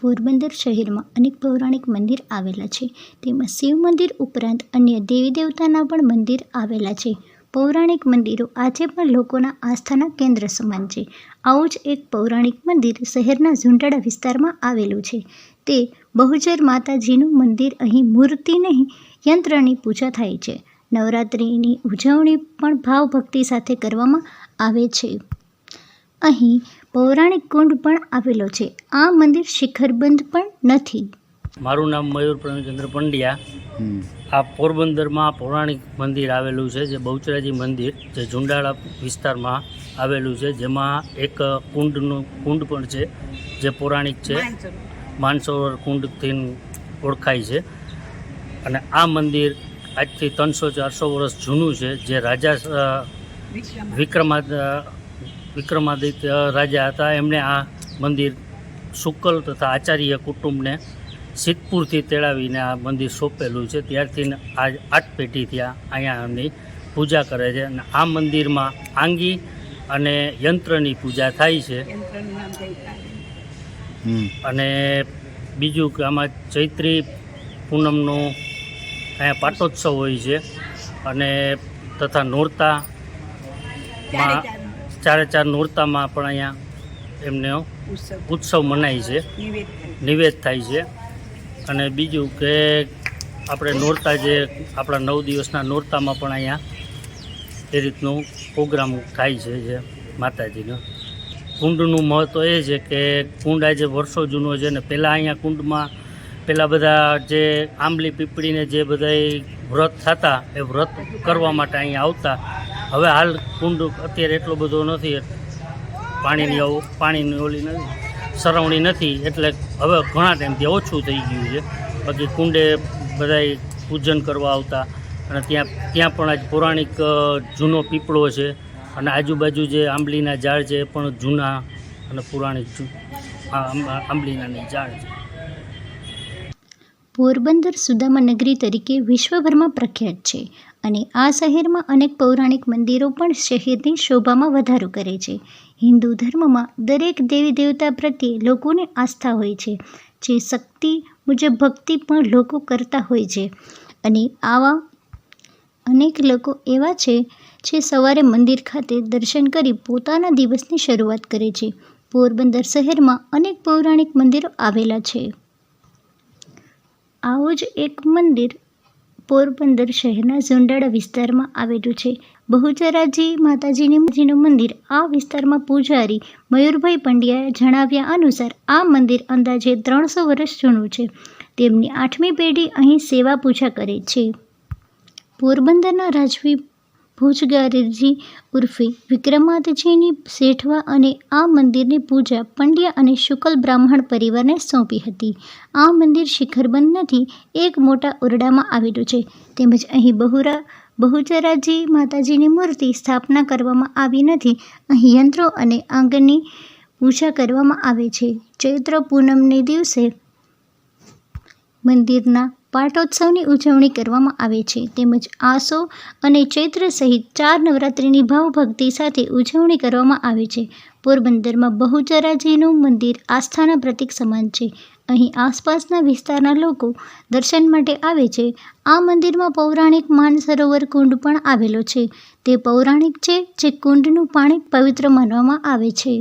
પોરબંદર શહેરમાં અનેક પૌરાણિક મંદિર આવેલા છે. તેમાં શિવ મંદિર ઉપરાંત અન્ય દેવી દેવતાના પણ મંદિર આવેલા છે. પૌરાણિક મંદિરો આજે પણ લોકોના આસ્થાના કેન્દ્ર સમાન છે. આવું જ એક પૌરાણિક મંદિર શહેરના ઝુંડાળા વિસ્તારમાં આવેલું છે. તે બહુચર માતાજીનું મંદિર. અહીં મૂર્તિ નહીં, યંત્રની પૂજા થાય છે. નવરાત્રિની ઉજવણી પણ ભાવભક્તિ સાથે કરવામાં આવે છે. અહીં પૌરાણિક કુંડ પણ આવેલો છે. આ મંદિર શિખરબંધ પણ નથી. મારું નામ મયુર પ્રવીણચંદ્ર પંડ્યા. આ પોરબંદરમાં પૌરાણિક મંદિર આવેલું છે, જે બહુચરાજી મંદિર, જે ઝુંડાળા વિસ્તારમાં આવેલું છે. જેમાં એક કુંડ પણ છે, જે પૌરાણિક છે, માનસરોવર કુંડથી ઓળખાય છે. અને આ મંદિર આજથી 300-400 વર્ષ જૂનું છે. જે રાજા વિક્રમાદિત્ય રાજા હતા, એમણે આ મંદિર શુકલ તથા આચાર્ય કુટુંબને સિદ્ધપુરથી તેડાવીને આ મંદિર સોંપેલું છે. ત્યારથી આ 8 પેઢીથી અહીંયા એમની પૂજા કરે છે. અને આ મંદિરમાં આંગી અને યંત્રની પૂજા થાય છે. અને બીજું કે આમાં ચૈત્રી પૂનમનો અહીંયા પાટોત્સવ હોય છે. અને તથા નોરતામાં 4 નોરતામાં પણ અહીંયા એમને ઉત્સવ મનાય છે, નિવેદ થાય છે. અને બીજું કે આપણે નોરતા, જે આપણા 9 દિવસના નોરતામાં પણ અહીંયા એ રીતનું પ્રોગ્રામ થાય છે. જે માતાજીનો કુંડનું મહત્ત્વ એ છે કે કુંડ આજે વર્ષો જૂનો છે. ને પહેલાં અહીંયા કુંડમાં બધા જે આંબલી પીપળીને જે બધા વ્રત થતા, એ વ્રત કરવા માટે અહીંયા આવતા. હવે હાલ કુંડ અત્યારે એટલો બધો નથી, પાણીની ઓલી નથી, સરવણી નથી, એટલે હવે ઘણા ટાઈમથી ઓછું થઈ ગયું છે. બાકી કુંડે બધાય પૂજન કરવા આવતા. અને ત્યાં પણ આજ પૌરાણિક જૂનો પીપળો છે. અને આજુબાજુ જે આંબલીના ઝાડ છે, એ પણ જૂના અને પૌરાણિક આંબલીનાની ઝાડ છે. પોરબંદર સુદામા નગરી તરીકે વિશ્વભરમાં પ્રખ્યાત છે. અને આ શહેરમાં અનેક પૌરાણિક મંદિરો પણ શહેરની શોભામાં વધારો કરે છે. હિન્દુ ધર્મમાં દરેક દેવી દેવતા પ્રત્યે લોકોની આસ્થા હોય છે. જે શક્તિ મુજબ ભક્તિ પણ લોકો કરતા હોય છે. અને આવા અનેક લોકો એવા છે જે સવારે મંદિર ખાતે દર્શન કરી પોતાના દિવસની શરૂઆત કરે છે. પોરબંદર શહેરમાં અનેક પૌરાણિક મંદિરો આવેલા છે. આવું જ એક મંદિર પોરબંદર શહેરના ઝુંડાળા વિસ્તારમાં આવેલું છે. બહુચરાજી માતાજીનું મંદિર. આ વિસ્તારમાં પૂજારી મયુરભાઈ પંડ્યાએ જણાવ્યા અનુસાર આ મંદિર અંદાજે 300 વર્ષ જૂનું છે. તેમની 8મી પેઢી અહીં સેવા પૂજા કરે છે. પોરબંદરના રાજવી ભોજગારજી ઉર્ફે વિક્રમાદિત્યની શેઠવા અને આ મંદિરની પૂજા પંડ્યા અને શુકલ બ્રાહ્મણ પરિવારને સોંપી હતી. આ મંદિર શિખરબંધ નથી, એક મોટા ઓરડામાં આવેલું છે. તેમજ અહીં બહુચરાજી માતાજીની મૂર્તિ સ્થાપના કરવામાં આવી નથી. અહીં યંત્રો અને આંગણની પૂજા કરવામાં આવે છે. ચૈત્ર પૂનમને દિવસે મંદિરના પાટોત્સવની ઉજવણી કરવામાં આવે છે. તેમજ આસો અને ચૈત્ર સહિત 4 નવરાત્રિની ભાવભક્તિ સાથે ઉજવણી કરવામાં આવે છે. પોરબંદરમાં બહુચરાજીનું મંદિર આસ્થાના પ્રતીક સમાન છે. અહીં આસપાસના વિસ્તારના લોકો દર્શન માટે આવે છે. આ મંદિરમાં પૌરાણિક માનસરોવર કુંડ પણ આવેલો છે. તે પૌરાણિક છે, જે કુંડનું પાણી પવિત્ર માનવામાં આવે છે.